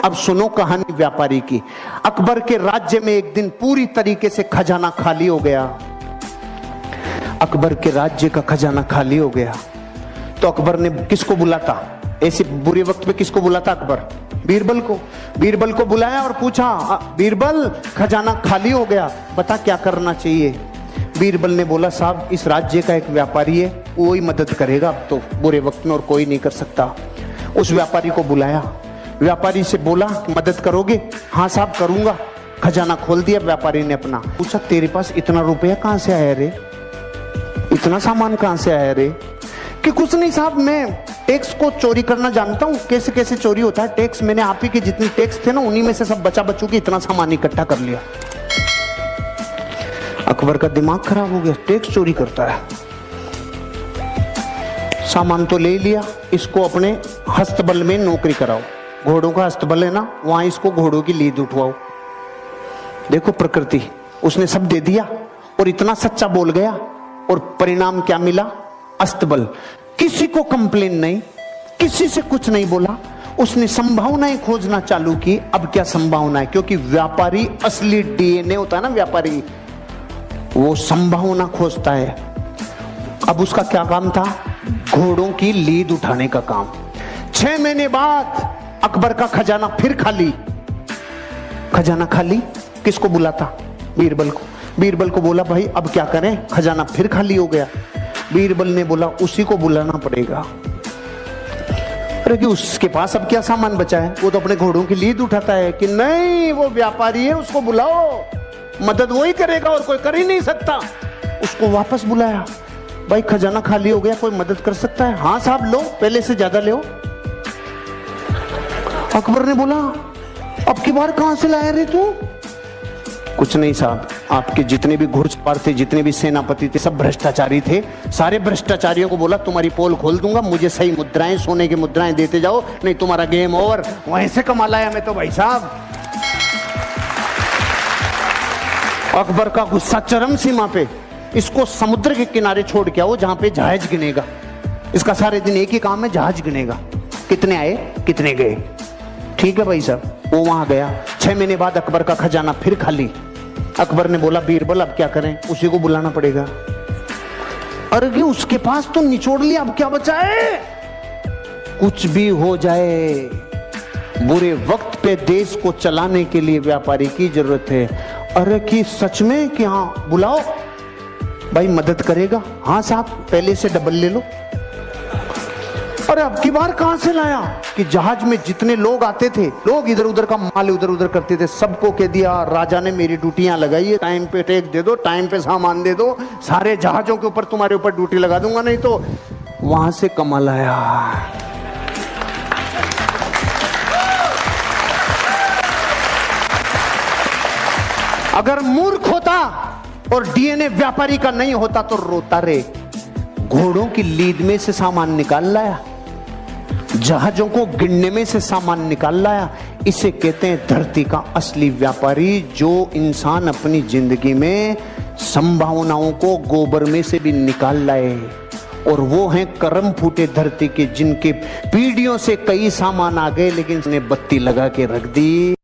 अब सुनो कहानी व्यापारी की। अकबर के राज्य में एक दिन पूरी तरीके से खजाना खाली हो गया। अकबर के राज्य का खजाना खाली हो गया तो अकबर ने किसको बुलाता, ऐसे बुरे वक्त में किसको बुलाता अकबर? बीरबल को। बीरबल को बुलाया और पूछा, बीरबल खजाना खाली हो गया, बता क्या करना चाहिए? बीरबल ने बोला, साहब इस राज्य का एक व्यापारी है, वो ही मदद करेगा अब तो बुरे वक्त में, और कोई नहीं कर सकता। उस व्यापारी को बुलाया, व्यापारी से बोला मदद करोगे? हाँ साहब करूंगा। खजाना खोल दिया व्यापारी ने अपना। पूछा, तेरे पास इतना रुपया कहां से आया रे, इतना सामान कहां से आया रे? कि कुछ नहीं साहब, मैं टैक्स को चोरी करना जानता हूं, कैसे कैसे चोरी होता है टैक्स, मैंने आप ही के जितने टैक्स थे ना उन्हीं में से सब बचा बचू के इतना सामान इकट्ठा कर लिया। अकबर का दिमाग खराब हो गया, टैक्स चोरी करता है। सामान तो ले लिया, इसको अपने हस्तबल में नौकरी कराओ, घोड़ों का हस्तबल है ना, वहां इसको घोड़ों की लीद उठवाओ। देखो प्रकृति, उसने सब दे दिया और इतना सच्चा बोल गया, और परिणाम क्या मिला? अस्तबल। किसी को कंप्लेन नहीं, किसी से कुछ नहीं बोला, उसने संभावनाएं खोजना चालू की। अब क्या संभावना है? क्योंकि व्यापारी असली डीएनए होता है ना, व्यापारी वो संभावना खोजता है। अब उसका क्या काम था? घोड़ों की लीद उठाने का काम। 6 महीने बाद अकबर का खजाना फिर खाली। खजाना खाली, किसको बुलाता? बीरबल को। बीरबल को बोला, भाई अब क्या करें, खजाना फिर खाली हो गया। बीरबल ने बोला, उसी को बुलाना पड़ेगा। अरे कि उसके पास अब क्या सामान बचा है, वो तो अपने घोड़ों की लीद उठाता है। कि नहीं, वो व्यापारी है, उसको बुलाओ, मदद वही करेगा और कोई कर ही नहीं सकता। उसको वापस बुलाया, भाई खजाना खाली हो गया, कोई मदद कर सकता है? हाँ साहब लो, पहले से ज्यादा लो। अकबर ने बोला, अब की बार कहां से लाया रे तू? कुछ नहीं साहब, आपके जितने भी घुड़सवार थे, जितने भी सेनापति थे, सब भ्रष्टाचारी थे। सारे भ्रष्टाचारियों को बोला तुम्हारी पोल खोल दूंगा, मुझे सही मुद्राएं, सोने की मुद्राएं देते जाओ, नहीं तुम्हारा गेम ओवर। वहीं से कमा लाया मैं तो भाई साहब। अकबर का गुस्सा चरम सीमा पे। इसको समुद्र के किनारे छोड़ के आओ जहां पे जहाज गिनेगा। इसका सारे दिन एक ही काम है, जहाज गिनेगा, कितने आए कितने गए। ठीक है भाई साहब, वो वहां गया। 6 महीने बाद अकबर का खजाना फिर खाली। अकबर ने बोला, बीरबल अब क्या करें? उसी को बुलाना पड़ेगा। अरे कि उसके पास तो निचोड़ लिया, अब क्या बचा है? कुछ भी हो जाए, बुरे वक्त पे देश को चलाने के लिए व्यापारी की जरूरत है। अरे कि सच में? कि हाँ बुलाओ, भाई मदद करेगा? हाँ साहब, पहले से डबल ले लो। अरे अब की बार कहां से लाया? कि जहाज में जितने लोग आते थे, लोग इधर उधर का माल उधर उधर करते थे, सबको कह दिया राजा ने मेरी ड्यूटियां लगाई है, टाइम पे टैक्स दे दो, टाइम पे सामान दे दो, सारे जहाजों के ऊपर तुम्हारे ऊपर ड्यूटी लगा दूंगा, नहीं तो वहां से कमा लाया। अगर मूर्ख होता और डीएनए व्यापारी का नहीं होता तो रोता रे। घोड़ों की लीद में से सामान निकाल लाया, जहाजों को गिनने में से सामान निकाल लाया। इसे कहते हैं धरती का असली व्यापारी, जो इंसान अपनी जिंदगी में संभावनाओं को गोबर में से भी निकाल लाए। और वो हैं करम फूटे धरती के, जिनके पीढ़ियों से कई सामान आ गए लेकिन उसने बत्ती लगा के रख दी।